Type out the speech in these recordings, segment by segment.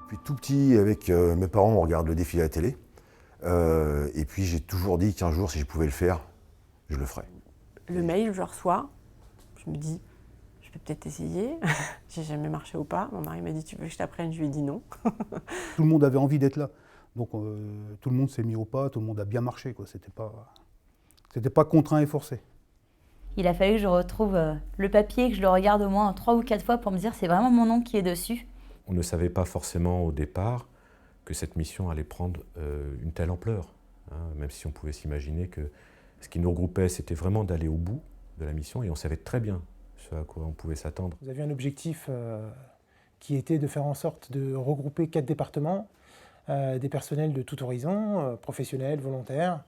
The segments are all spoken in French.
Puis tout petit, avec mes parents, on regarde le défilé à la télé. Et puis j'ai toujours dit qu'un jour, si je pouvais le faire, je le ferais. Le mail, je le reçois, je me dis, je vais peut-être essayer. J'ai jamais marché au pas. Mon mari m'a dit, tu veux que je t'apprenne? Je lui ai dit non. Tout le monde avait envie d'être là. Donc tout le monde s'est mis au pas, tout le monde a bien marché, quoi. C'était pas contraint et forcé. Il a fallu que je retrouve le papier, que je le regarde au moins 3 ou 4 fois pour me dire c'est vraiment mon nom qui est dessus. On ne savait pas forcément au départ que cette mission allait prendre une telle ampleur, hein, même si on pouvait s'imaginer que ce qui nous regroupait, c'était vraiment d'aller au bout de la mission, et on savait très bien ce à quoi on pouvait s'attendre. Vous aviez un objectif qui était de faire en sorte de regrouper 4 départements, des personnels de tout horizon, professionnels, volontaires,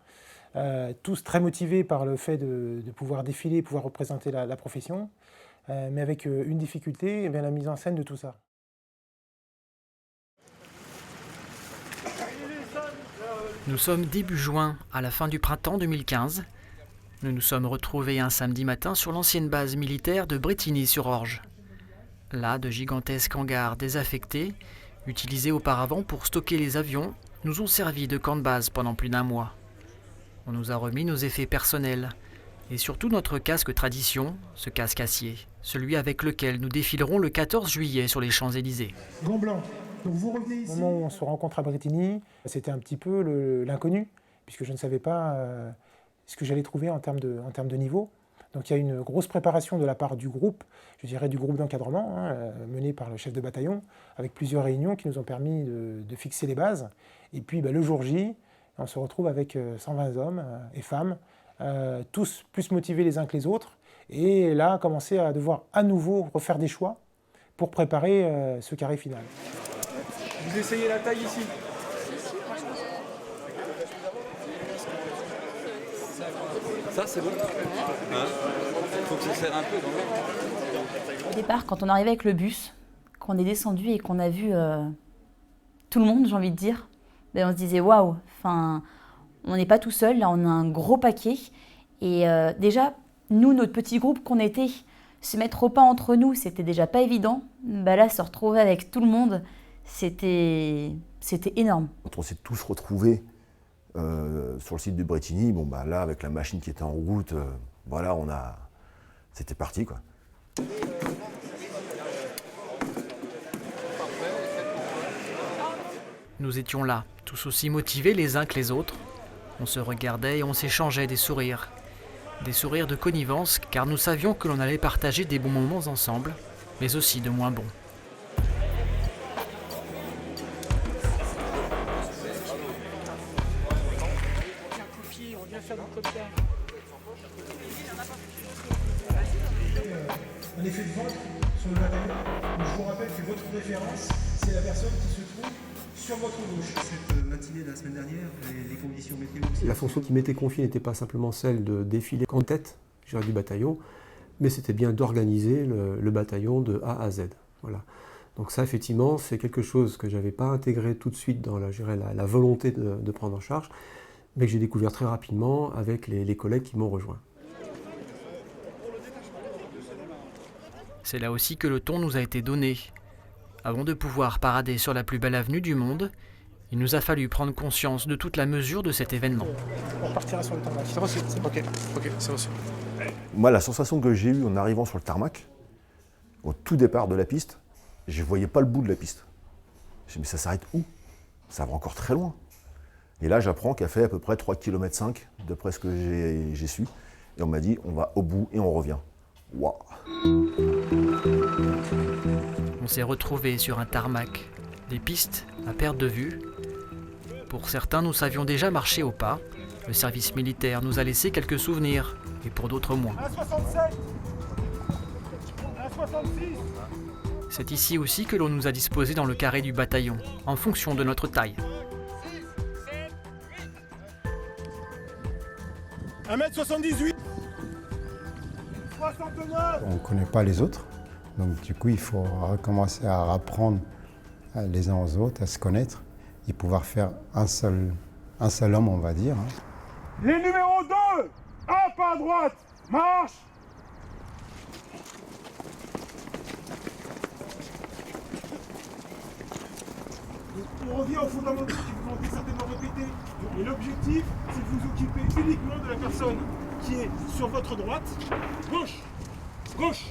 tous très motivés par le fait de pouvoir défiler, pouvoir représenter la profession, mais avec une difficulté, eh bien, la mise en scène de tout ça. Nous sommes début juin, à la fin du printemps 2015. Nous nous sommes retrouvés un samedi matin sur l'ancienne base militaire de Brétigny-sur-Orge. Là, de gigantesques hangars désaffectés, utilisés auparavant pour stocker les avions, nous ont servi de camp de base pendant plus d'1 mois. On nous a remis nos effets personnels, et surtout notre casque tradition, ce casque acier, celui avec lequel nous défilerons le 14 juillet sur les Champs-Élysées. Gant blanc. Donc vous revenez ici. Au moment où on se rencontre à Brétigny, c'était un petit peu l'inconnu, puisque je ne savais pas ce que j'allais trouver en termes de niveau. Donc il y a une grosse préparation de la part du groupe, je dirais du groupe d'encadrement, mené par le chef de bataillon, avec plusieurs réunions qui nous ont permis de fixer les bases. Et puis le jour J, on se retrouve avec 120 hommes et femmes, tous plus motivés les uns que les autres, et là, commencer à devoir à nouveau refaire des choix pour préparer ce carré final. Vous essayez la taille ici. Ça, c'est bon. Il faut que ça serre un peu quand même. Au départ, quand on arrivait avec le bus, qu'on est descendu et qu'on a vu tout le monde, j'ai envie de dire, ben on se disait waouh, enfin, on n'est pas tout seul, là on a un gros paquet. Et déjà, nous, notre petit groupe qu'on était, se mettre au pas entre nous, c'était déjà pas évident. Ben là, se retrouver avec tout le monde, c'était énorme. Quand on s'est tous retrouvés sur le site de Brétigny, bon là avec la machine qui était en route, voilà, c'était parti quoi. Nous étions là, tous aussi motivés les uns que les autres. On se regardait et on s'échangeait des sourires. Des sourires de connivence, car nous savions que l'on allait partager des bons moments ensemble, mais aussi de moins bons. Un effet de vente sur le bataillon. Je vous rappelle que votre référence, c'est la personne qui se trouve sur votre gauche. Cette matinée de la semaine dernière, les conditions météo aussi. La fonction qui m'était confiée n'était pas simplement celle de défiler en tête du bataillon, mais c'était bien d'organiser le bataillon de A à Z. Voilà. Donc ça, effectivement, c'est quelque chose que je n'avais pas intégré tout de suite dans la volonté de prendre en charge, mais que j'ai découvert très rapidement avec les collègues qui m'ont rejoint. C'est là aussi que le ton nous a été donné. Avant de pouvoir parader sur la plus belle avenue du monde, il nous a fallu prendre conscience de toute la mesure de cet événement. On partira sur le tarmac. C'est reçu. Ok, c'est reçu. Moi, la sensation que j'ai eue en arrivant sur le tarmac, au tout départ de la piste, je ne voyais pas le bout de la piste. Je me suis dit, mais ça s'arrête où? Ça va encore très loin. Et là, j'apprends qu'elle fait à peu près 3,5 km d'après ce que j'ai su. Et on m'a dit, on va au bout et on revient. Waouh! On s'est retrouvés sur un tarmac, des pistes à perte de vue. Pour certains, nous savions déjà marcher au pas. Le service militaire nous a laissé quelques souvenirs, et pour d'autres moins. 1,67 1,66. C'est ici aussi que l'on nous a disposé dans le carré du bataillon, en fonction de notre taille. 1m78. 69. On ne connaît pas les autres, donc du coup il faut recommencer à apprendre les uns aux autres, à se connaître et pouvoir faire un seul homme, on va dire. Les numéros 2, un pas à droite, marche. On revient aux fondamentaux qui vous ont été certainement répétés. Et l'objectif, c'est de vous occuper uniquement de la personne qui est sur votre droite. Gauche, gauche,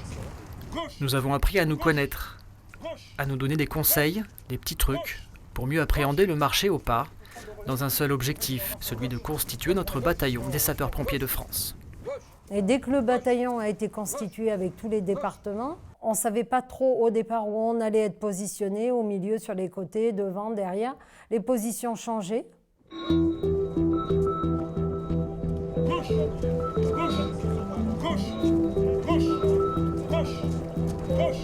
gauche. Nous avons appris à nous connaître, à nous donner des conseils, des petits trucs, pour mieux appréhender le marché au pas, dans un seul objectif, celui de constituer notre bataillon des sapeurs-pompiers de France. Et dès que le bataillon a été constitué avec tous les départements, on ne savait pas trop au départ où on allait être positionné, au milieu, sur les côtés, devant, derrière. Les positions changeaient. Gauche, gauche, gauche, gauche, gauche, gauche.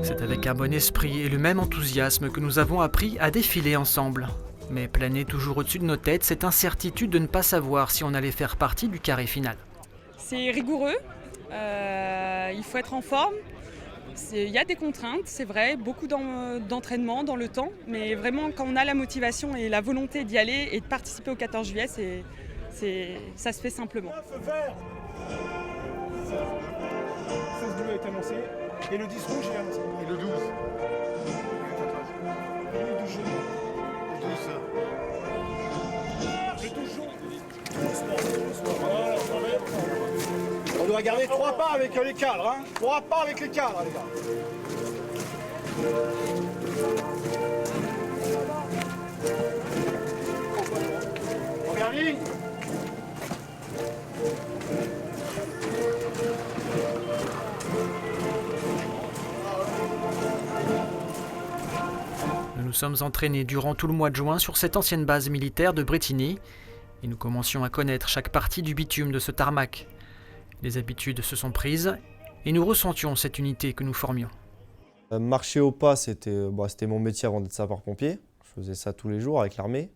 C'est avec un bon esprit et le même enthousiasme que nous avons appris à défiler ensemble. Mais planait toujours au-dessus de nos têtes cette incertitude de ne pas savoir si on allait faire partie du carré final. C'est rigoureux, il faut être en forme, il y a des contraintes, c'est vrai, beaucoup d'entraînement dans le temps, mais vraiment quand on a la motivation et la volonté d'y aller et de participer au 14 juillet, ça se fait simplement. Le 16 bleu est annoncé et le 10 rouge est annoncé. Et le 12. Et le 12 jaune. Le 12 jaune. On doit garder 3 pas avec les cadres, hein. 3 pas avec les cadres, les gars. Première ligne. Nous nous sommes entraînés durant tout le mois de juin sur cette ancienne base militaire de Bretigny et nous commencions à connaître chaque partie du bitume de ce tarmac. Les habitudes se sont prises et nous ressentions cette unité que nous formions. Marcher au pas, c'était mon métier avant d'être sapeur-pompier. Je faisais ça tous les jours avec l'armée.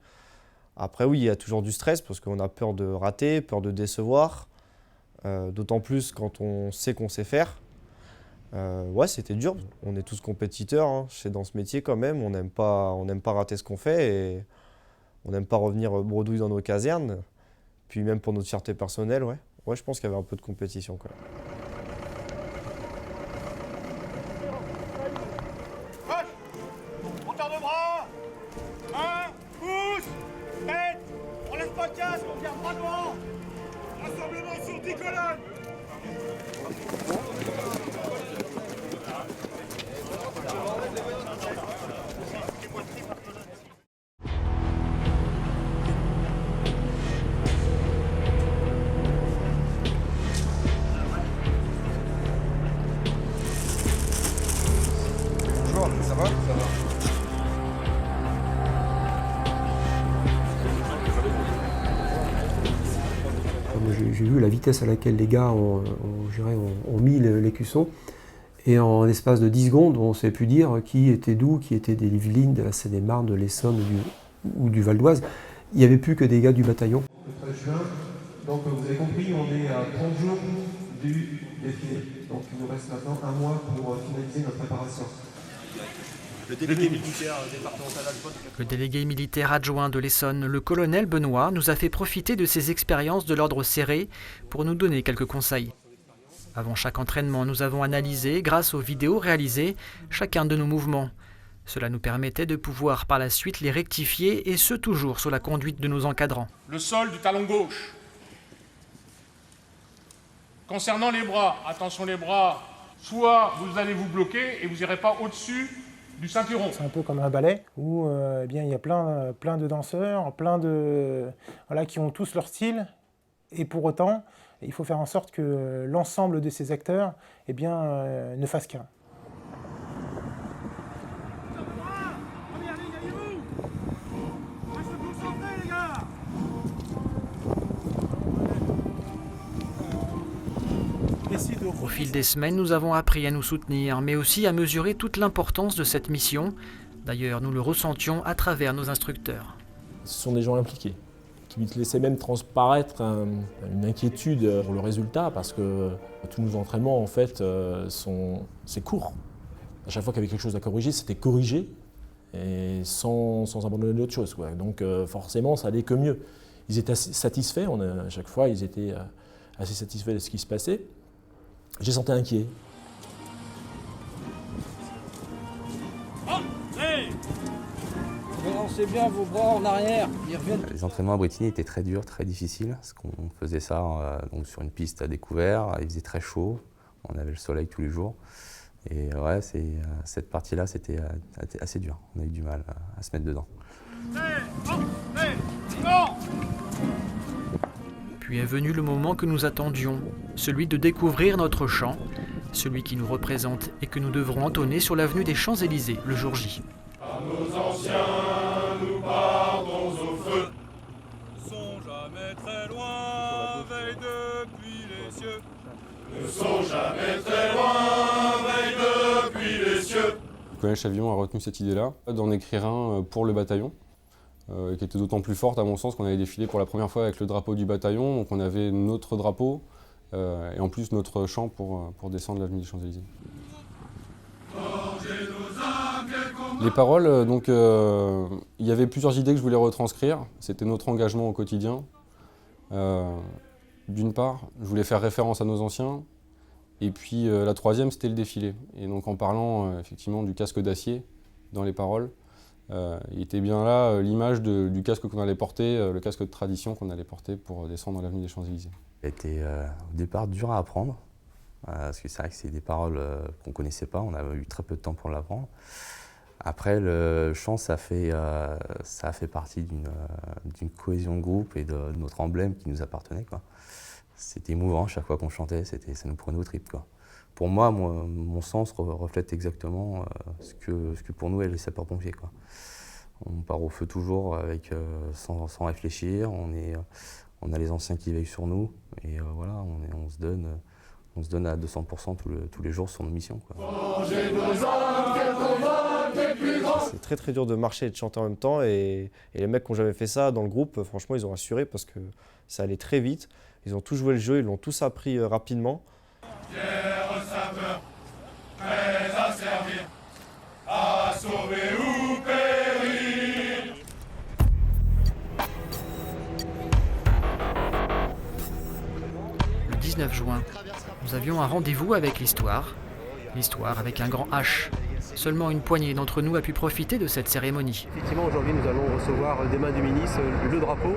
Après oui, il y a toujours du stress parce qu'on a peur de rater, peur de décevoir. D'autant plus quand on sait qu'on sait faire. Ouais, c'était dur. On est tous compétiteurs, hein. C'est dans ce métier quand même. On n'aime pas rater ce qu'on fait et on n'aime pas revenir bredouille dans nos casernes. Puis même pour notre fierté personnelle, ouais. Ouais, je pense qu'il y avait un peu de compétition quand même. Hauteur de bras. 1, pouce, tête. On laisse pas le casque, on garde bras devant. Rassemblement sur 10 colonnes. Bonjour, ça va? Ça va. J'ai vu la vitesse à laquelle les gars ont mis l'écusson. Et en l'espace de 10 secondes, on ne sait plus dire qui était d'où, qui était des Yvelines, de la Seine-et-Marne, de l'Essonne ou du Val d'Oise. Il n'y avait plus que des gars du bataillon. Le 13 juin, donc vous avez compris, on est à 30 jours du défilé. Donc il nous reste maintenant un mois pour finaliser notre préparation. Le délégué militaire adjoint de l'Essonne, le colonel Benoît, nous a fait profiter de ses expériences de l'ordre serré pour nous donner quelques conseils. Avant chaque entraînement, nous avons analysé, grâce aux vidéos réalisées, chacun de nos mouvements. Cela nous permettait de pouvoir par la suite les rectifier, et ce toujours sous la conduite de nos encadrants. Le sol du talon gauche. Concernant les bras, attention les bras, soit vous allez vous bloquer et vous n'irez pas au-dessus du ceinturon. C'est un peu comme un ballet où eh bien, il y a plein de danseurs, qui ont tous leur style, et pour autant, il faut faire en sorte que l'ensemble de ces acteurs ne fassent qu'un. Au fil des semaines, nous avons appris à nous soutenir, mais aussi à mesurer toute l'importance de cette mission. D'ailleurs, nous le ressentions à travers nos instructeurs. Ce sont des gens impliqués, qui laissaient même transparaître une inquiétude pour le résultat, parce que tous nos entraînements, en fait, c'est court. À chaque fois qu'il y avait quelque chose à corriger, c'était corrigé, et sans abandonner d'autres choses, quoi. Donc forcément, ça allait que mieux. Ils étaient assez satisfaits, à chaque fois, ils étaient assez satisfaits de ce qui se passait. J'ai senti inquiet. Balancez bien vos bras en arrière, ils reviennent. Les entraînements à Brétigny étaient très durs, très difficiles, parce qu'on faisait ça donc sur une piste à découvert, il faisait très chaud, on avait le soleil tous les jours. Et ouais, cette partie-là, c'était assez dur. On a eu du mal à se mettre dedans. Puis est venu le moment que nous attendions, celui de découvrir notre chant, celui qui nous représente et que nous devrons entonner sur l'avenue des Champs-Élysées le jour J. À nos anciens, nous partons au feu. Ne sont jamais très loin, veille depuis les cieux. Ne sont jamais très loin, veille depuis les cieux. Le collège Chavillon a retenu cette idée-là, d'en écrire un pour le bataillon, qui était d'autant plus forte à mon sens qu'on avait défilé pour la première fois avec le drapeau du bataillon, donc on avait notre drapeau et en plus notre chant pour descendre l'avenue des Champs-Élysées. Les paroles, donc il y avait plusieurs idées que je voulais retranscrire, c'était notre engagement au quotidien. D'une part, je voulais faire référence à nos anciens, et puis la troisième, c'était le défilé. Et donc en parlant effectivement du casque d'acier dans les paroles, il était bien là l'image du casque qu'on allait porter, le casque de tradition qu'on allait porter pour descendre l'avenue des Champs-Élysées. Ça a été au départ dur à apprendre, parce que c'est vrai que c'est des paroles qu'on ne connaissait pas, on avait eu très peu de temps pour l'apprendre. Après, le chant, ça a fait partie d'une cohésion de groupe et de notre emblème qui nous appartenait, quoi. C'était émouvant, chaque fois qu'on chantait, ça nous prenait au tripes, quoi. Pour moi, mon sens reflète exactement ce que pour nous est les sapeurs-pompiers, quoi. On part au feu toujours sans réfléchir, on a les anciens qui veillent sur nous, et voilà, on se donne à 200% tous les jours sur nos missions, quoi. C'est très très dur de marcher et de chanter en même temps, et les mecs qui n'ont jamais fait ça dans le groupe, franchement ils ont assuré parce que ça allait très vite. Ils ont tous joué le jeu, ils l'ont tous appris rapidement. Pierre sapeur, prêt à servir, à sauver ou périr. Le 19 juin, nous avions un rendez-vous avec l'histoire. L'histoire avec un grand H. Seulement une poignée d'entre nous a pu profiter de cette cérémonie. Effectivement, aujourd'hui, nous allons recevoir des mains du ministre le drapeau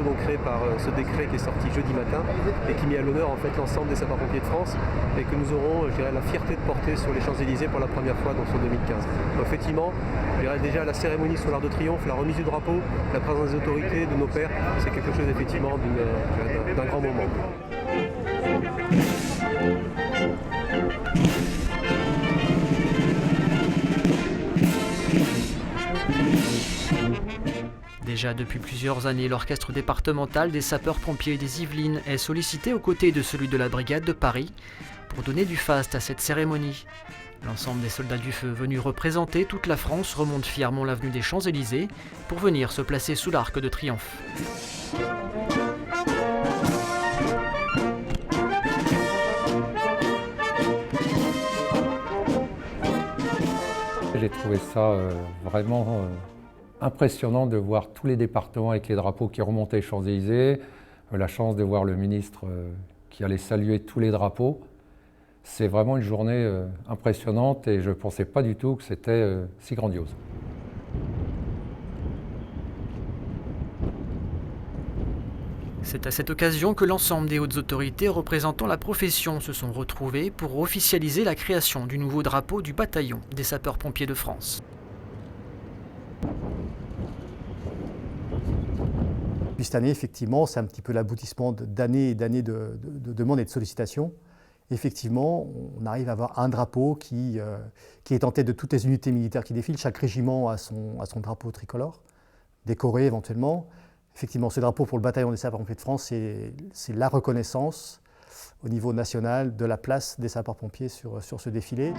donc créé par ce décret qui est sorti jeudi matin et qui met à l'honneur en fait l'ensemble des sapeurs-pompiers de France et que nous aurons, je dirais, la fierté de porter sur les Champs-Élysées pour la première fois donc sur 2015. Donc, effectivement, je dirais déjà la cérémonie sur l'Arc de Triomphe, la remise du drapeau, la présence des autorités, de nos pairs, c'est quelque chose effectivement d'un grand moment. Déjà depuis plusieurs années, l'orchestre départemental des sapeurs-pompiers des Yvelines est sollicité aux côtés de celui de la brigade de Paris pour donner du faste à cette cérémonie. L'ensemble des soldats du feu venus représenter toute la France remonte fièrement l'avenue des Champs-Élysées pour venir se placer sous l'Arc de Triomphe. J'ai trouvé ça vraiment impressionnant de voir tous les départements avec les drapeaux qui remontaient les Champs-Élysées, la chance de voir le ministre qui allait saluer tous les drapeaux. C'est vraiment une journée impressionnante et je ne pensais pas du tout que c'était si grandiose. C'est à cette occasion que l'ensemble des hautes autorités représentant la profession se sont retrouvées pour officialiser la création du nouveau drapeau du bataillon des sapeurs-pompiers de France. Cette année, effectivement, c'est un petit peu l'aboutissement d'années et d'années de demandes et de sollicitations. Effectivement, on arrive à avoir un drapeau qui est en tête de toutes les unités militaires qui défilent. Chaque régiment a son drapeau tricolore, décoré éventuellement. Effectivement, ce drapeau pour le bataillon des sapeurs-pompiers de France, c'est la reconnaissance au niveau national de la place des sapeurs-pompiers sur ce défilé.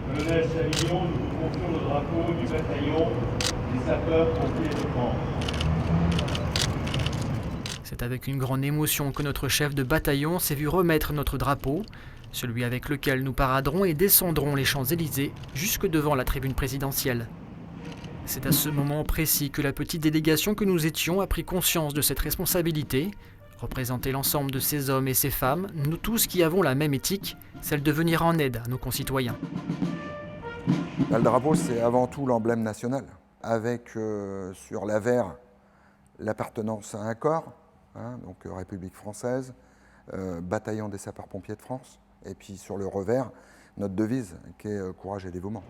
Colonel Savillon, nous vous confions le drapeau du bataillon des sapeurs-pompiers de France. C'est avec une grande émotion que notre chef de bataillon s'est vu remettre notre drapeau, celui avec lequel nous paraderons et descendrons les Champs-Élysées jusque devant la tribune présidentielle. C'est à ce moment précis que la petite délégation que nous étions a pris conscience de cette responsabilité, représenter l'ensemble de ces hommes et ces femmes, nous tous qui avons la même éthique, celle de venir en aide à nos concitoyens. Le drapeau, c'est avant tout l'emblème national, avec sur l'avers l'appartenance à un corps, donc République française, bataillon des sapeurs-pompiers de France, et puis sur le revers, notre devise qui est courage et dévouement.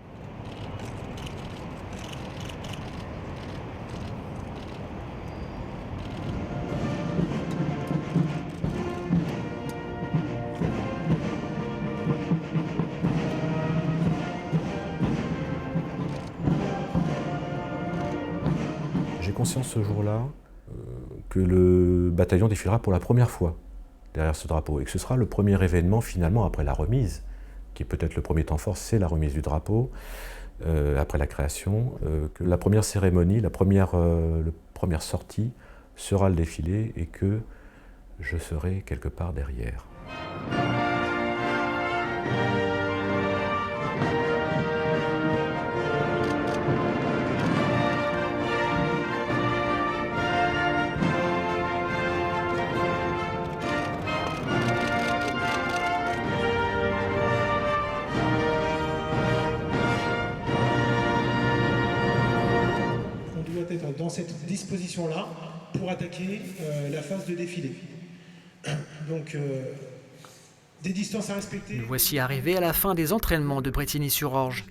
J'ai conscience ce jour-là que le bataillon défilera pour la première fois derrière ce drapeau et que ce sera le premier événement finalement après la remise, qui est peut-être le premier temps fort, c'est la remise du drapeau, après la création, que la première cérémonie, la première sortie sera le défilé et que je serai quelque part derrière. Dans cette disposition-là pour attaquer la phase de défilé. Donc, des distances à respecter. Nous voici arrivés à la fin des entraînements de Brétigny-sur-Orge.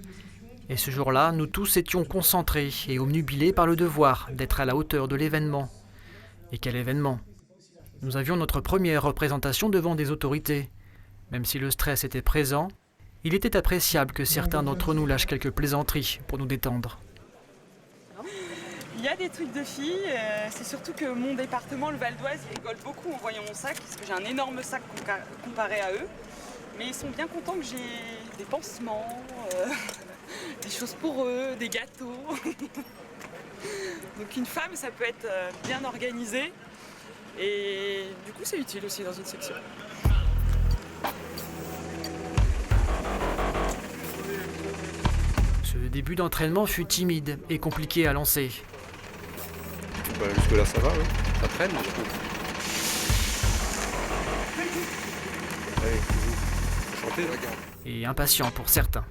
Et ce jour-là, nous tous étions concentrés et obnubilés par le devoir d'être à la hauteur de l'événement. Et quel événement! Nous avions notre première représentation devant des autorités. Même si le stress était présent, il était appréciable que certains d'entre nous lâchent quelques plaisanteries pour nous détendre. Il y a des trucs de filles, c'est surtout que mon département, le Val d'Oise, ils rigolent beaucoup en voyant mon sac, parce que j'ai un énorme sac comparé à eux. Mais ils sont bien contents que j'ai des pansements, des choses pour eux, des gâteaux. Donc une femme, ça peut être bien organisé, et du coup c'est utile aussi dans une section. Ce début d'entraînement fut timide et compliqué à lancer. Bah, jusque-là, ça va, oui. Ça traîne. Allez, chanter, là, regarde. Et impatient pour certains.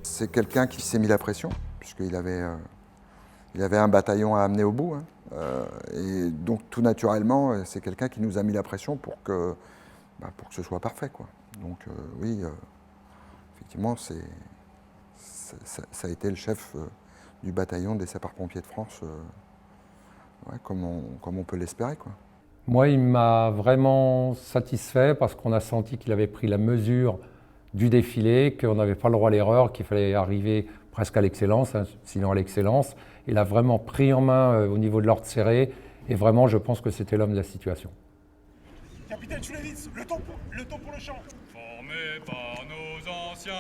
C'est quelqu'un qui s'est mis la pression, puisqu'il avait un bataillon à amener au bout. Et donc, tout naturellement, c'est quelqu'un qui nous a mis la pression pour que ce soit parfait, quoi. Donc, oui, effectivement, ça a été le chef du bataillon des sapeurs-pompiers de France. Comme on peut l'espérer, quoi. Moi, il m'a vraiment satisfait parce qu'on a senti qu'il avait pris la mesure du défilé, qu'on n'avait pas le droit à l'erreur, qu'il fallait arriver presque à l'excellence, sinon à l'excellence. Il a vraiment pris en main au niveau de l'ordre serré et vraiment, je pense que c'était l'homme de la situation. Capitaine Choulevitz, le ton pour le chant. Formés par nos anciens,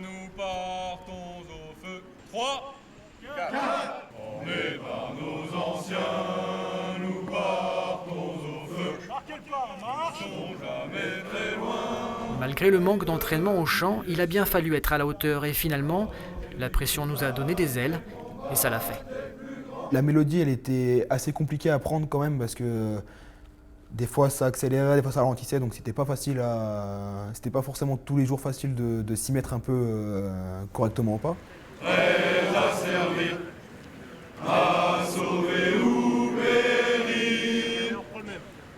nous partons au feu. 3, 4. Formés par nos anciens, nous partons au feu. Marquez le pas, marche. Nous ne sont jamais très loin. Malgré le manque d'entraînement au chant, il a bien fallu être à la hauteur et finalement, la pression nous a donné des ailes et ça l'a fait. La mélodie, elle était assez compliquée à prendre quand même parce que des fois ça accélérait, des fois ça ralentissait, donc c'était pas facile c'était pas forcément tous les jours facile de s'y mettre un peu correctement ou pas. Prêts à servir, à sauver ou périr.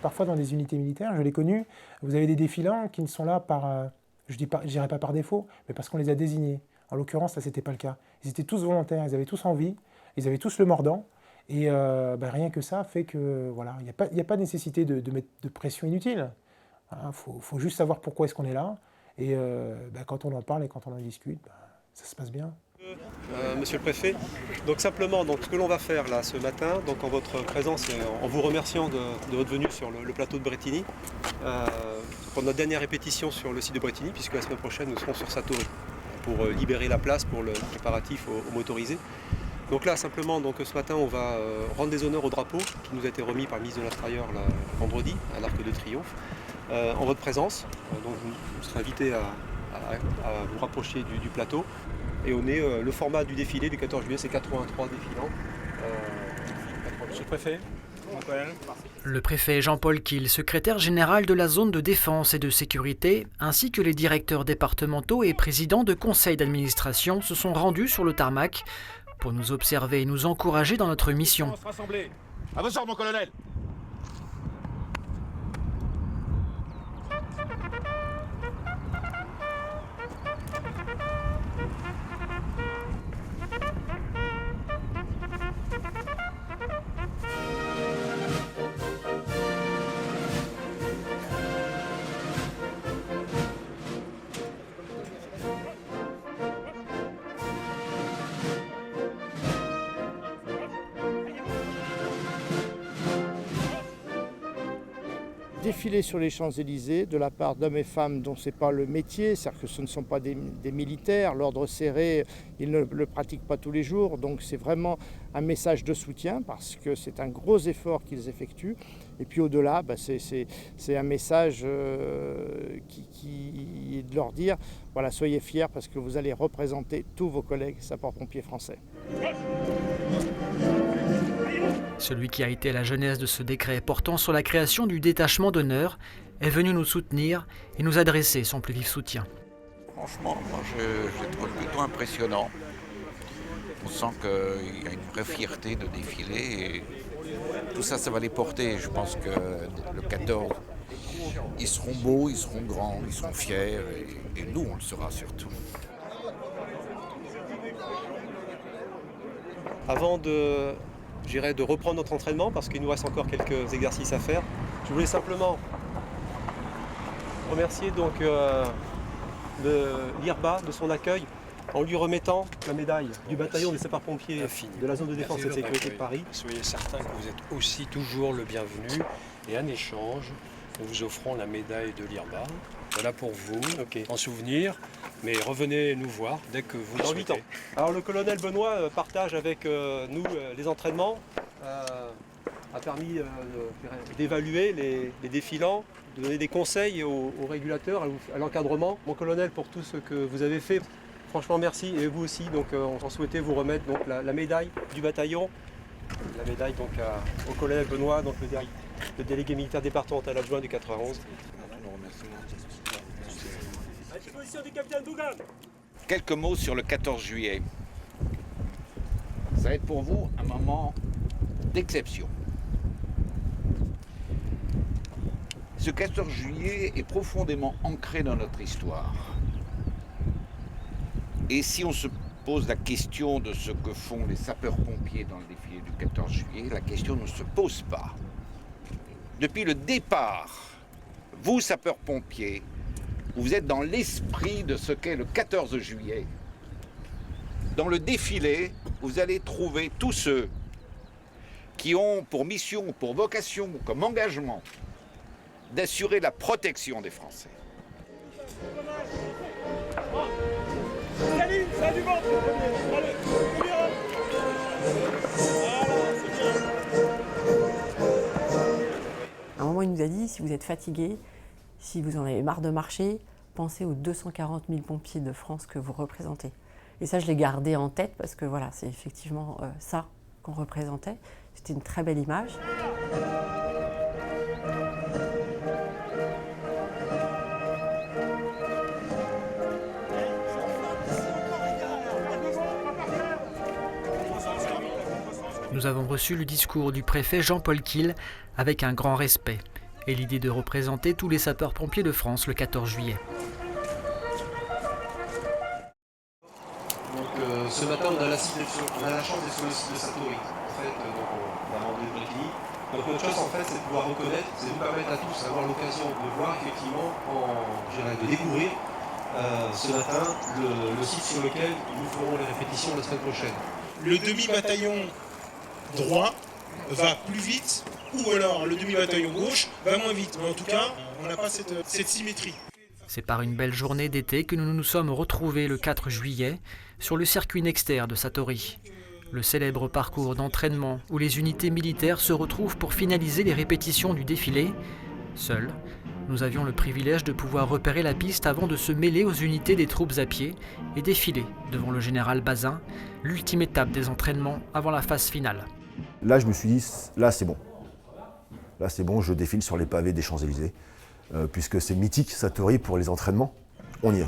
Parfois dans des unités militaires, je l'ai connu, vous avez des défilants qui ne sont là par, je dirais pas par défaut, mais parce qu'on les a désignés. En l'occurrence, ça c'était pas le cas. Ils étaient tous volontaires, ils avaient tous envie, ils avaient tous le mordant. Et rien que ça fait que voilà, il n'y a pas de nécessité de mettre de pression inutile. Il faut juste savoir pourquoi est-ce qu'on est là Et quand on en parle et quand on en discute, ça se passe bien. Monsieur le préfet, donc simplement, ce que l'on va faire là ce matin, donc en votre présence et en vous remerciant de votre venue sur le plateau de Brétigny, pour notre dernière répétition sur le site de Brétigny, puisque la semaine prochaine nous serons sur Satory pour libérer la place pour le préparatif aux motorisés. Donc là simplement, ce matin on va rendre des honneurs au drapeau qui nous a été remis par le ministre de l'Intérieur vendredi à l'Arc de Triomphe, en votre présence. Donc vous serez invité à vous rapprocher du plateau. Et on est le format du défilé du 14 juillet, c'est 83 défilants. Monsieur le préfet. Le préfet Jean-Paul Kiel, secrétaire général de la zone de défense et de sécurité, ainsi que les directeurs départementaux et présidents de conseils d'administration se sont rendus sur le tarmac pour nous observer et nous encourager dans notre mission. À vos ordres, mon colonel. Défiler sur les Champs-Élysées de la part d'hommes et femmes dont ce n'est pas le métier, c'est-à-dire que ce ne sont pas des militaires, l'ordre serré, ils ne le pratiquent pas tous les jours, donc c'est vraiment un message de soutien parce que c'est un gros effort qu'ils effectuent. Et puis au-delà, c'est un message qui est de leur dire, voilà, soyez fiers parce que vous allez représenter tous vos collègues sapeurs-pompiers français. Celui qui a été la genèse de ce décret portant sur la création du détachement d'honneur est venu nous soutenir et nous adresser son plus vif soutien. Franchement, moi je le trouve plutôt impressionnant. On sent qu'il y a une vraie fierté de défiler et tout ça, ça va les porter. Je pense que le 14, ils seront beaux, ils seront grands, ils seront fiers et nous, on le sera surtout. Avant de reprendre notre entraînement, parce qu'il nous reste encore quelques exercices à faire, je voulais simplement remercier donc l'IRBA de son accueil en lui remettant la médaille du bataillon des sapeurs-pompiers de la zone de défense et de sécurité de Paris. Soyez certains que vous êtes aussi toujours le bienvenu et en échange, nous vous offrons la médaille de l'IRBA. Voilà pour vous, en souvenir, mais revenez nous voir dès que vous le souhaitez. 8 ans. Alors le colonel Benoît partage avec nous les entraînements, a permis d'évaluer les défilants, de donner des conseils aux régulateurs, à l'encadrement. Mon colonel, pour tout ce que vous avez fait, franchement merci, et vous aussi, donc on souhaitait vous remettre donc, la médaille du bataillon, la médaille donc, au colonel Benoît, donc, le délégué militaire départemental adjoint du 91. Quelques mots sur le 14 juillet. Ça va être pour vous un moment d'exception. Ce 14 juillet est profondément ancré dans notre histoire. Et si on se pose la question de ce que font les sapeurs-pompiers dans le défilé du 14 juillet, la question ne se pose pas. Depuis le départ, vous, sapeurs-pompiers, vous êtes dans l'esprit de ce qu'est le 14 juillet. Dans le défilé, vous allez trouver tous ceux qui ont pour mission, pour vocation, comme engagement, d'assurer la protection des Français. À un moment, il nous a dit, si vous êtes fatigué, si vous en avez marre de marcher, pensez aux 240 000 pompiers de France que vous représentez. Et ça, je l'ai gardé en tête parce que voilà, c'est effectivement ça qu'on représentait. C'était une très belle image. Nous avons reçu le discours du préfet Jean-Paul Kiel avec un grand respect et l'idée de représenter tous les sapeurs-pompiers de France le 14 juillet. Donc, ce matin, on a la chance d'être sur le site de Satory. En fait, donc, on a demandé de Brétigny. Donc notre chose, en fait, c'est de pouvoir reconnaître, c'est de nous permettre à tous d'avoir l'occasion de voir, effectivement, de découvrir ce matin le site sur lequel nous ferons les répétitions la semaine prochaine. Le demi-bataillon droit va plus vite, ou alors le demi-bataillon gauche va moins vite. Mais en tout cas, on n'a pas cette symétrie. C'est par une belle journée d'été que nous nous sommes retrouvés le 4 juillet sur le circuit Nexter de Satory. Le célèbre parcours d'entraînement où les unités militaires se retrouvent pour finaliser les répétitions du défilé. Seuls, nous avions le privilège de pouvoir repérer la piste avant de se mêler aux unités des troupes à pied et défiler devant le général Bazin, l'ultime étape des entraînements avant la phase finale. Là, je me suis dit, là c'est bon. Là c'est bon, je défile sur les pavés des Champs-Élysées. Puisque c'est mythique, Satory, pour les entraînements, on y est.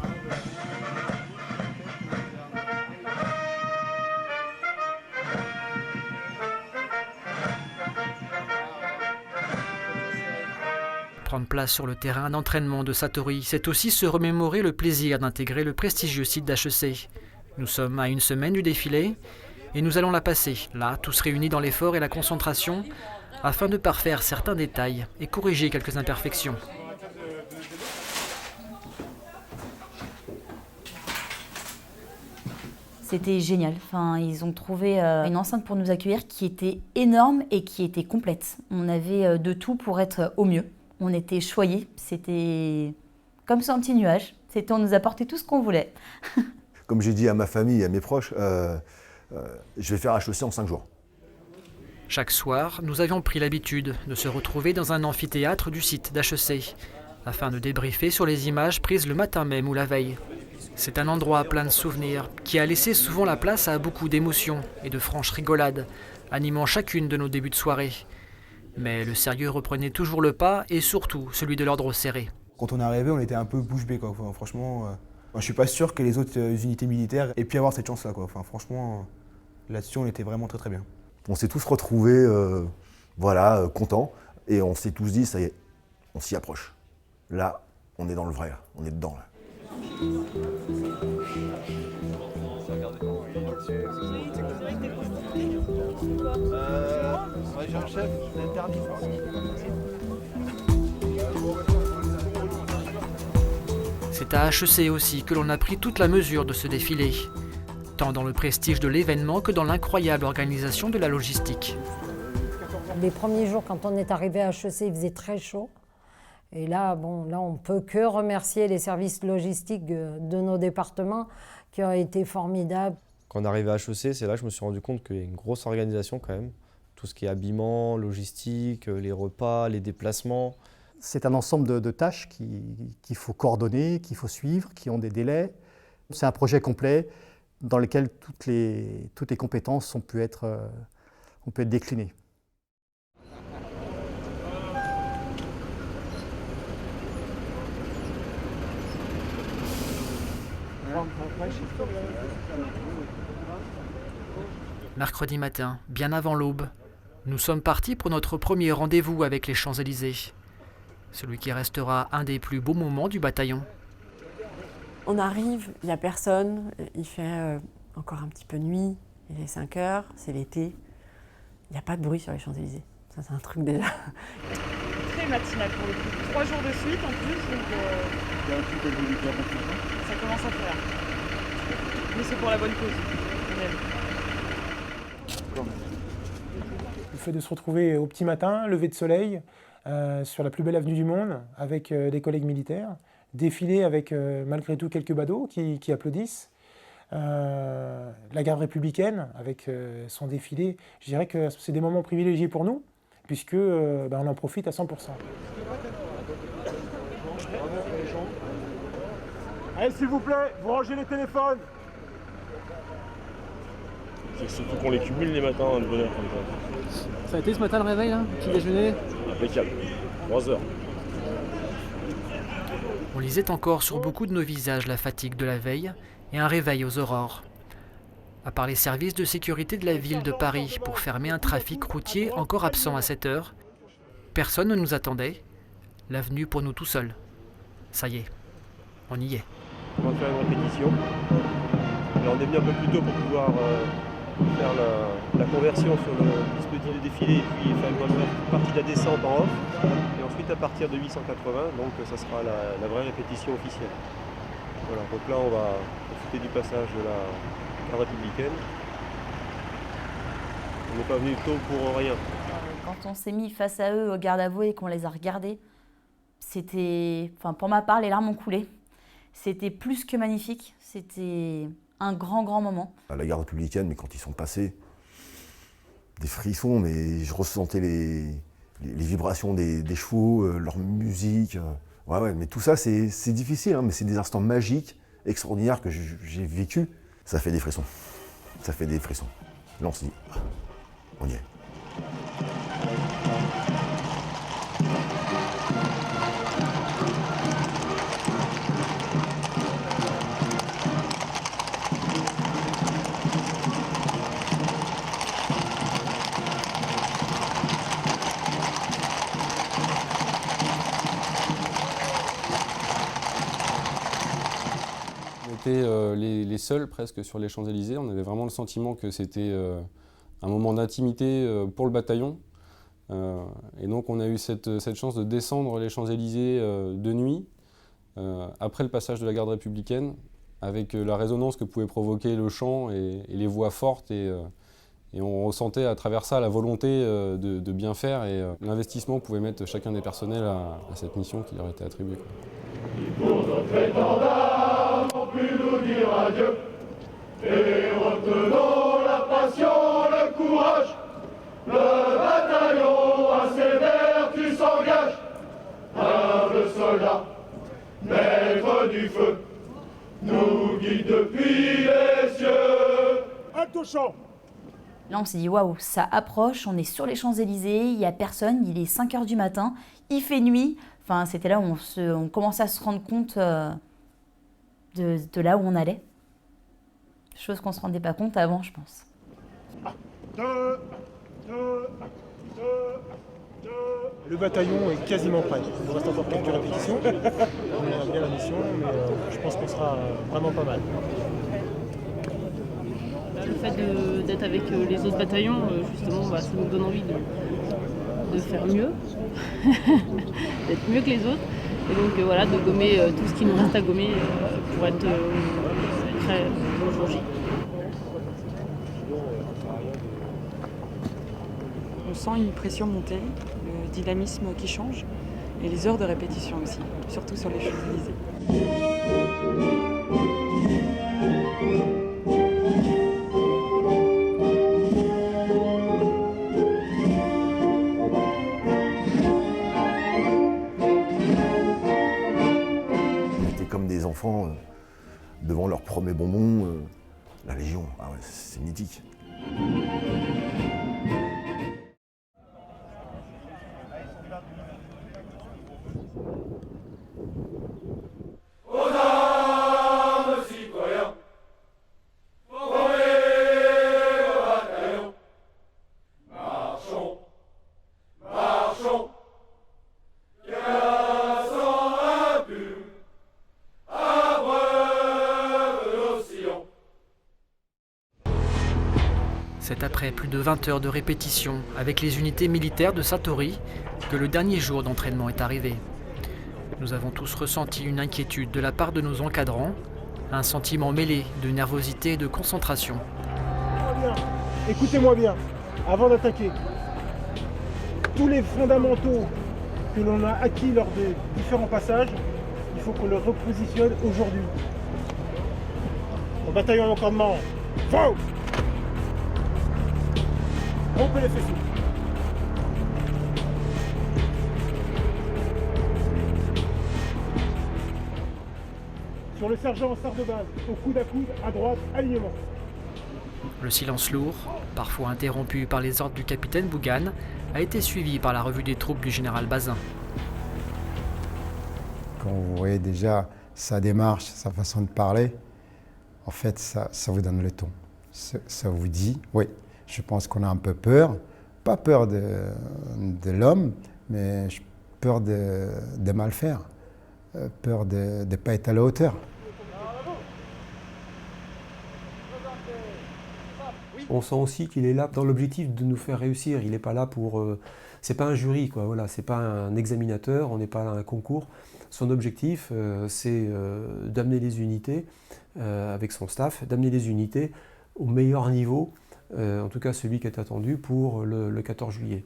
Prendre place sur le terrain d'entraînement de Satory, c'est aussi se remémorer le plaisir d'intégrer le prestigieux site d'HEC. Nous sommes à une semaine du défilé et nous allons la passer, là, tous réunis dans l'effort et la concentration, afin de parfaire certains détails et corriger quelques imperfections. C'était génial. Enfin, ils ont trouvé une enceinte pour nous accueillir qui était énorme et qui était complète. On avait de tout pour être au mieux. On était choyés. C'était comme sur un petit nuage. On nous apportait tout ce qu'on voulait. Comme j'ai dit à ma famille et à mes proches, je vais faire HEC en 5 jours. Chaque soir, nous avions pris l'habitude de se retrouver dans un amphithéâtre du site d'HEC, afin de débriefer sur les images prises le matin même ou la veille. C'est un endroit plein de souvenirs qui a laissé souvent la place à beaucoup d'émotions et de franches rigolades, animant chacune de nos débuts de soirée. Mais le sérieux reprenait toujours le pas et surtout celui de l'ordre serré. Quand on est arrivé, on était un peu bouche bée, quoi. Enfin, franchement, je suis pas sûr que les autres unités militaires aient pu avoir cette chance-là, quoi. Enfin, franchement, là-dessus, on était vraiment très très bien. On s'est tous retrouvés, contents, et on s'est tous dit, ça y est, on s'y approche. Là, on est dans le vrai, là. On est dedans, là. C'est à HEC aussi que l'on a pris toute la mesure de ce défilé, tant dans le prestige de l'événement que dans l'incroyable organisation de la logistique. Les premiers jours, quand on est arrivé à HEC, il faisait très chaud. Et là, on ne peut que remercier les services logistiques de nos départements qui ont été formidables. Quand on est arrivé à HEC, c'est là que je me suis rendu compte qu'il y a une grosse organisation quand même. Tout ce qui est habillement, logistique, les repas, les déplacements. C'est un ensemble de tâches qu'il faut coordonner, qu'il faut suivre, qui ont des délais. C'est un projet complet dans lequel toutes les compétences ont pu être déclinées. Mercredi matin, bien avant l'aube, nous sommes partis pour notre premier rendez-vous avec les Champs-Élysées. Celui qui restera un des plus beaux moments du bataillon. On arrive, il n'y a personne, il fait encore un petit peu nuit, il est 5 heures, c'est l'été. Il n'y a pas de bruit sur les Champs-Élysées. Ça, c'est un truc déjà. Très matinal pour le coup. 3 jours de suite en plus, donc ça commence à faire. Mais c'est pour la bonne cause. Le fait de se retrouver au petit matin, lever de soleil, sur la plus belle avenue du monde, avec des collègues militaires, défiler avec malgré tout quelques badauds qui applaudissent, la garde républicaine avec son défilé, je dirais que c'est des moments privilégiés pour nous, puisque on en profite à 100%. Allez, s'il vous plaît, vous rangez les téléphones. C'est surtout qu'on les cumule les matins de bonne heure comme ça. Ça a été ce matin le réveil, là, petit déjeuner? Impeccable. 3 heures. On lisait encore sur beaucoup de nos visages la fatigue de la veille et un réveil aux aurores. À part les services de sécurité de la ville de Paris pour fermer un trafic routier encore absent à cette heure, personne ne nous attendait. L'avenue pour nous tout seuls. Ça y est, on y est. On va faire une répétition. Alors on est venu un peu plus tôt pour pouvoir faire la conversion sur le dispositif de défilé et puis faire une partie de la descente en off. Et ensuite à partir de 880, donc ça sera la vraie répétition officielle. Voilà, donc là on va profiter du passage de la garde républicaine. On n'est pas venu tôt pour rien. Quand on s'est mis face à eux au garde à vous et qu'on les a regardés, c'était, enfin pour ma part, les larmes ont coulé. C'était plus que magnifique, c'était un grand moment. À la garde républicaine, mais quand ils sont passés, des frissons, mais je ressentais les vibrations des chevaux, leur musique. Ouais, mais tout ça, c'est difficile, hein, mais c'est des instants magiques, extraordinaires que j'ai vécu. Ça fait des frissons. Ça fait des frissons. Là, on se dit, on y est. On était les seuls presque sur les Champs-Élysées. On avait vraiment le sentiment que c'était un moment d'intimité pour le bataillon. Et donc on a eu cette chance de descendre les Champs-Élysées de nuit, après le passage de la garde républicaine, avec la résonance que pouvait provoquer le chant et les voix fortes. Et on ressentait à travers ça la volonté de bien faire et l'investissement que pouvait mettre chacun des personnels à cette mission qui leur était attribuée. Pour notre étendard, non plus nous dire adieu, et retenons la passion, le courage, le bataillon à ses vertus s'engage, humble soldat, maître du feu, nous guide depuis les cieux. Halte au champ. Là, on s'est dit, waouh, ça approche, on est sur les Champs-Élysées, il n'y a personne, il est 5 h du matin, il fait nuit. Enfin, c'était là où on commençait à se rendre compte de là où on allait. Chose qu'on ne se rendait pas compte avant, je pense. Le bataillon est quasiment prêt. Il nous reste encore quelques répétitions. On a bien la mission, mais je pense qu'on sera vraiment pas mal. Le fait d'être avec les autres bataillons, justement, ça nous donne envie de faire mieux, d'être mieux que les autres. Et donc voilà, de gommer tout ce qui nous reste à gommer pour être prêt au jour J. On sent une pression monter, le dynamisme qui change et les heures de répétition aussi, surtout sur les Champs-Élysées. Comme des enfants devant leur premier bonbon, la Légion, ah ouais, c'est mythique. Aux armes, citoyens, formez vos bataillons, marchons, marchons, qu'un sang impur C'est après plus de 20 heures de répétition avec les unités militaires de Satory que le dernier jour d'entraînement est arrivé. Nous avons tous ressenti une inquiétude de la part de nos encadrants, un sentiment mêlé de nervosité et de concentration. Écoutez-moi bien, avant d'attaquer, tous les fondamentaux que l'on a acquis lors des différents passages, il faut qu'on les repositionne aujourd'hui. Au bataillon d'encadrement, faux! Rompez les faisceaux. Sur le sergent en sart de base, au coude à coude, à droite, alignement. Le silence lourd, parfois interrompu par les ordres du capitaine Bougan, a été suivi par la revue des troupes du général Bazin. Quand vous voyez déjà sa démarche, sa façon de parler, en fait, ça vous donne le ton. Ça vous dit, oui, je pense qu'on a un peu peur, pas peur de l'homme, mais peur de mal faire, peur de ne pas être à la hauteur. On sent aussi qu'il est là dans l'objectif de nous faire réussir. Il n'est pas là pour... c'est pas un jury, quoi. Voilà, c'est pas un examinateur, on n'est pas à un concours. Son objectif, c'est d'amener les unités, avec son staff, d'amener les unités au meilleur niveau, en tout cas celui qui est attendu pour le 14 juillet.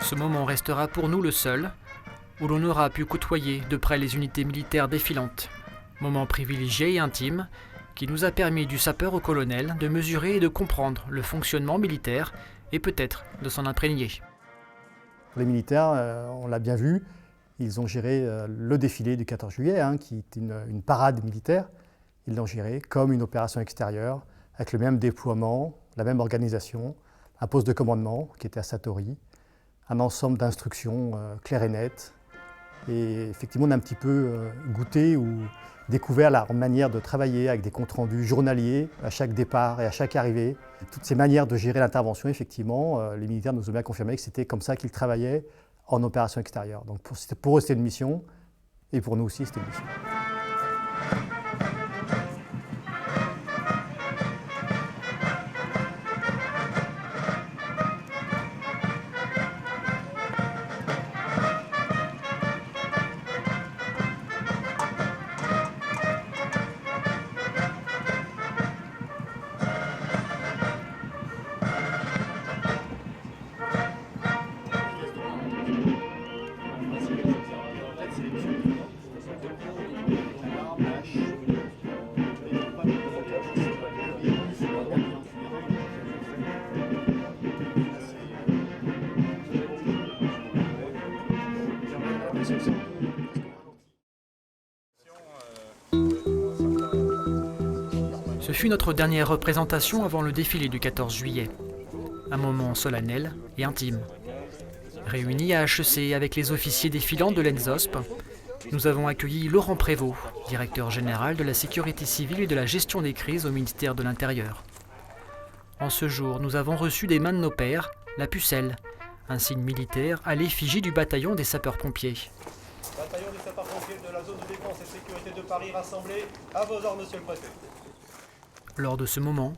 Ce moment restera pour nous le seul où l'on aura pu côtoyer de près les unités militaires défilantes. Moment privilégié et intime qui nous a permis du sapeur au colonel de mesurer et de comprendre le fonctionnement militaire et peut-être de s'en imprégner. Les militaires, on l'a bien vu, ils ont géré le défilé du 14 juillet, qui est une parade militaire. Ils l'ont géré comme une opération extérieure, avec le même déploiement, la même organisation, un poste de commandement qui était à Satory, un ensemble d'instructions claires et nettes. Et effectivement, on a un petit peu goûté ou découvert leur manière de travailler avec des comptes rendus journaliers à chaque départ et à chaque arrivée. Toutes ces manières de gérer l'intervention, effectivement, les militaires nous ont bien confirmé que c'était comme ça qu'ils travaillaient en opération extérieure. Donc pour eux, c'était une mission, et pour nous aussi, c'était une mission. Ce fut notre dernière représentation avant le défilé du 14 juillet. Un moment solennel et intime. Réunis à HEC avec les officiers défilants de l'ENSOSP, nous avons accueilli Laurent Prévost, directeur général de la sécurité civile et de la gestion des crises au ministère de l'Intérieur. En ce jour, nous avons reçu des mains de nos pairs la pucelle, un signe militaire à l'effigie du bataillon des sapeurs-pompiers. Bataillon des sapeurs-pompiers de la zone de défense et sécurité de Paris rassemblés, à vos ordres, monsieur le préfet. Lors de ce moment,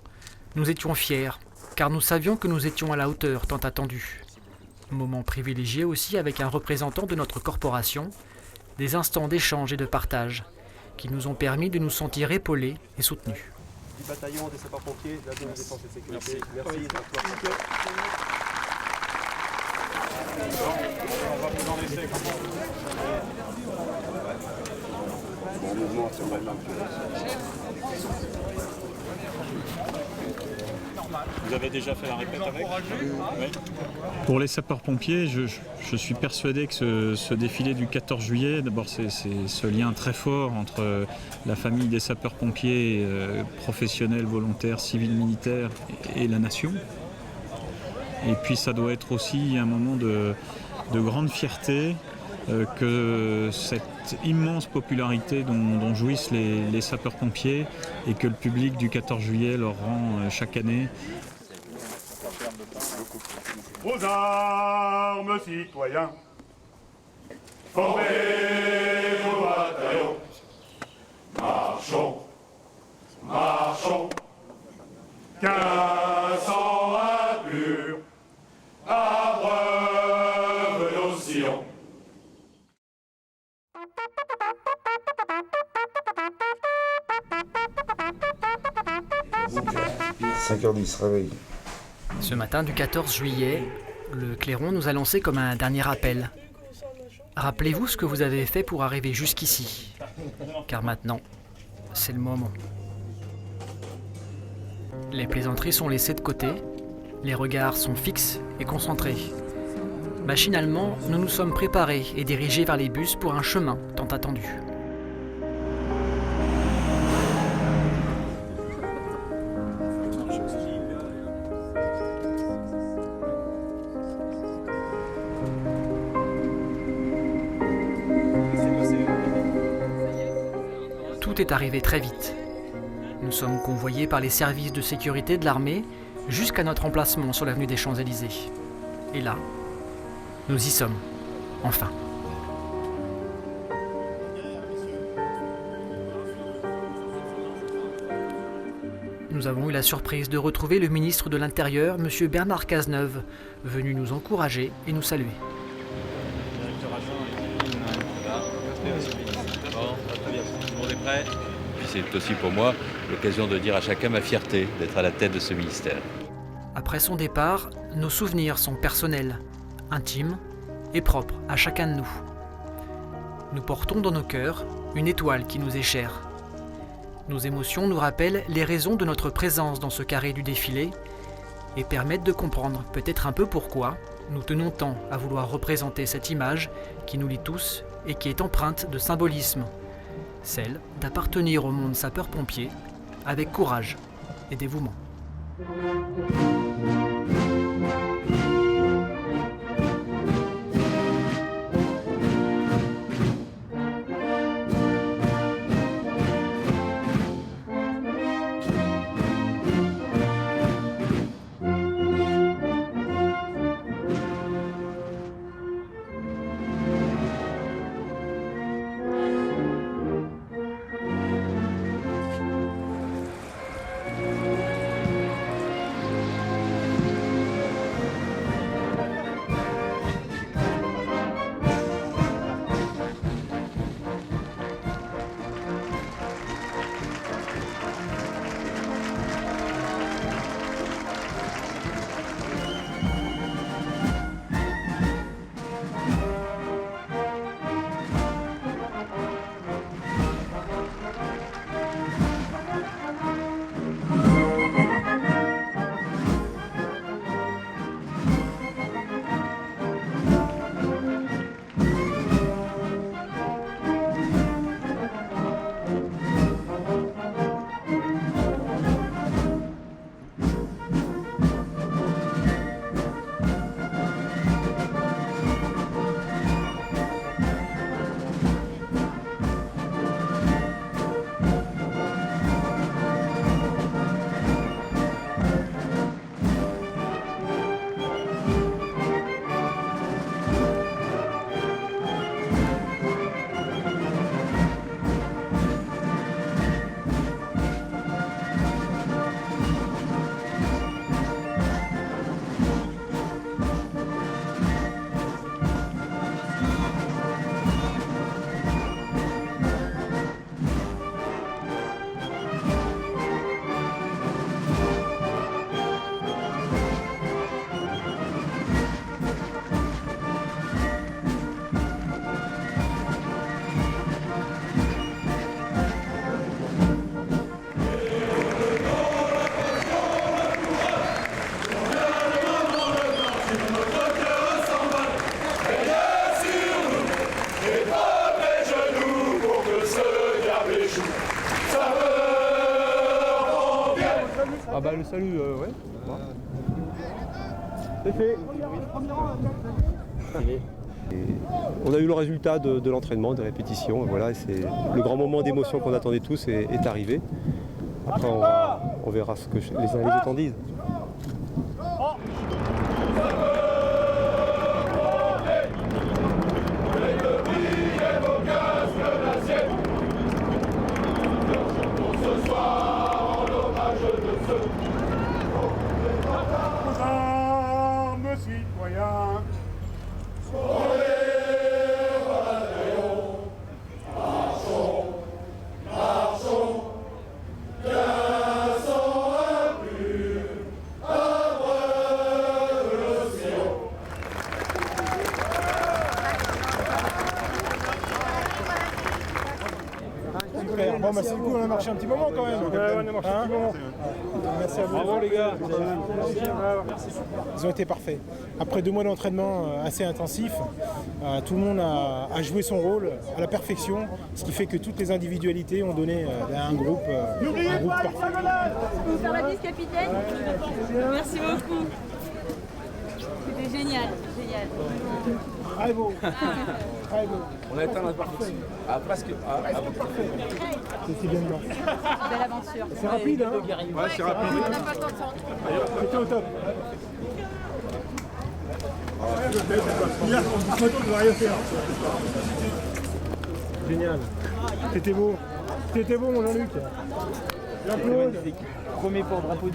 nous étions fiers, car nous savions que nous étions à la hauteur tant attendue. Moment privilégié aussi avec un représentant de notre corporation, des instants d'échange et de partage, qui nous ont permis de nous sentir épaulés et soutenus. Du bataillon des sapeurs-pompiers de la zone de défense et sécurité. Merci. On va vous en laisser bon mouvement sur la main. Vous avez déjà fait la répète avec ? Oui. Pour les sapeurs-pompiers, je suis persuadé que ce défilé du 14 juillet, d'abord c'est ce lien très fort entre la famille des sapeurs-pompiers, professionnels, volontaires, civils, militaires et la nation. Et puis ça doit être aussi un moment de grande fierté que cette immense popularité dont jouissent les sapeurs-pompiers et que le public du 14 juillet leur rend chaque année. Aux armes, citoyens, formez vos bataillons, marchons, marchons, qu'un sang impur abreuve nos sillons. 5h10, réveil. Ce matin du 14 juillet, le clairon nous a lancé comme un dernier appel. Rappelez-vous ce que vous avez fait pour arriver jusqu'ici, car maintenant, c'est le moment. Les plaisanteries sont laissées de côté, les regards sont fixes et concentrés. Machinalement, nous nous sommes préparés et dirigés vers les bus pour un chemin tant attendu. tout est arrivé très vite. Nous sommes convoyés par les services de sécurité de l'armée jusqu'à notre emplacement sur l'avenue des Champs-Élysées. Et là, nous y sommes, enfin. Nous avons eu la surprise de retrouver le ministre de l'Intérieur, M. Bernard Cazeneuve, venu nous encourager et nous saluer. C'est aussi pour moi l'occasion de dire à chacun ma fierté d'être à la tête de ce ministère. Après son départ, nos souvenirs sont personnels, intimes et propres à chacun de nous. Nous portons dans nos cœurs une étoile qui nous est chère. Nos émotions nous rappellent les raisons de notre présence dans ce carré du défilé et permettent de comprendre peut-être un peu pourquoi nous tenons tant à vouloir représenter cette image qui nous lie tous et qui est empreinte de symbolisme, celle d'appartenir au monde sapeur-pompier avec courage et dévouement. Ah bah le salut, ouais. C'est fait. On a eu le résultat de l'entraînement, des répétitions, et voilà, c'est le grand moment d'émotion qu'on attendait tous est arrivé. Après on verra ce que les uns et les autres en disent. Aux armes, citoyens. Bon, bah c'est cool, on a marché un petit moment quand même. Ouais, on a marché un petit moment. Merci à vous. Bravo les gars. Ils ont été parfaits. Après 2 mois d'entraînement assez intensif, tout le monde a joué son rôle à la perfection, ce qui fait que toutes les individualités ont donné un groupe parfait. Vous faire la bise, capitaine. Merci beaucoup. C'était génial, génial. Bravo. On a éteint la partie. Ah, presque. C'est bien dedans. Belle aventure. C'est rapide, hein? Ouais, c'est rapide. On n'a pas le temps de s'en C'était au top. Hier, on dit photo, tu vas rien faire. Génial. C'était beau. C'était beau, mon Jean-Luc. J'applause. Premier port drapeau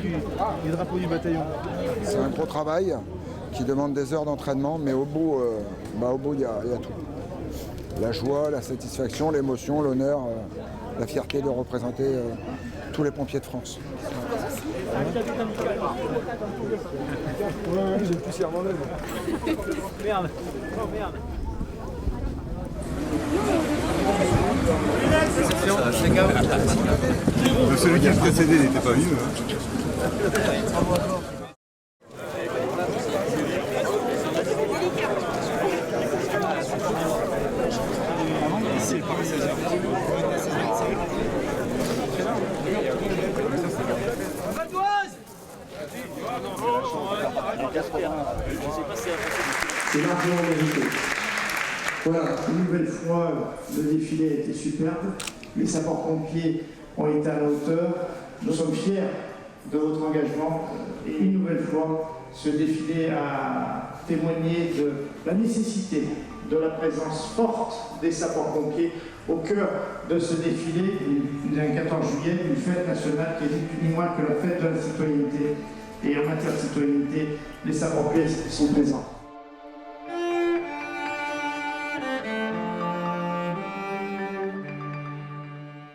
du bataillon. C'est un gros travail qui demande des heures d'entraînement, mais au bout, il y a tout. La joie, la satisfaction, l'émotion, l'honneur, la fierté de représenter tous les pompiers de France. J'ai le poussière moi-même. Merde. Oh merde. Celui qui a précédé n'était pas mieux. C'est largement mérité. Voilà, une nouvelle fois, le défilé a été superbe. Les sapeurs-pompiers ont été à la hauteur. Nous sommes fiers de votre engagement. Et une nouvelle fois, ce défilé a témoigné de la nécessité de la présence forte des sapeurs-pompiers au cœur de ce défilé du 14 juillet, une fête nationale qui est ni moins que la fête de la citoyenneté. Et en matière de citoyenneté, les sapeurs-pompiers sont présents.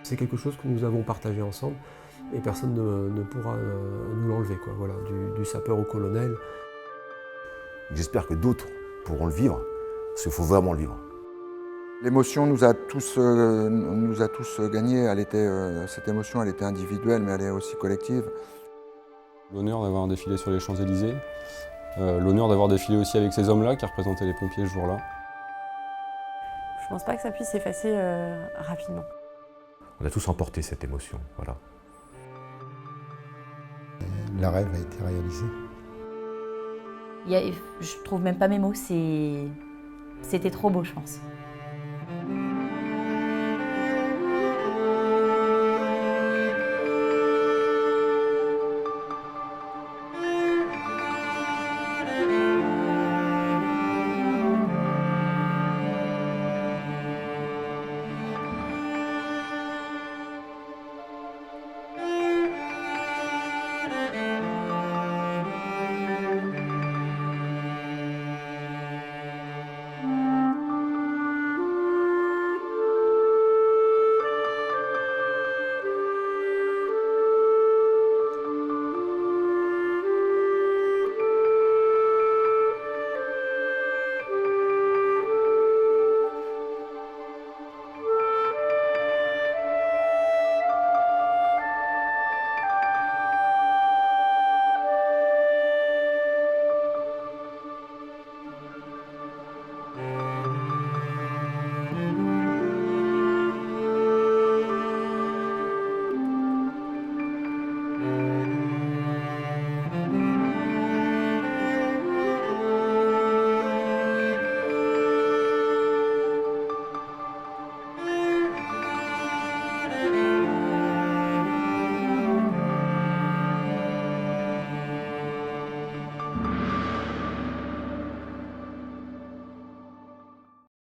C'est quelque chose que nous avons partagé ensemble et personne ne pourra nous l'enlever, quoi. Voilà, du sapeur au colonel. J'espère que d'autres pourront le vivre, parce qu'il faut vraiment le vivre. L'émotion nous a tous gagnés. Cette émotion, elle était individuelle, mais elle est aussi collective. L'honneur d'avoir défilé sur les Champs-Élysées, l'honneur d'avoir défilé aussi avec ces hommes-là qui représentaient les pompiers ce jour-là. Je pense pas que ça puisse s'effacer rapidement. On a tous emporté cette émotion, voilà. Le rêve a été réalisé. Je trouve même pas mes mots, c'était trop beau, je pense.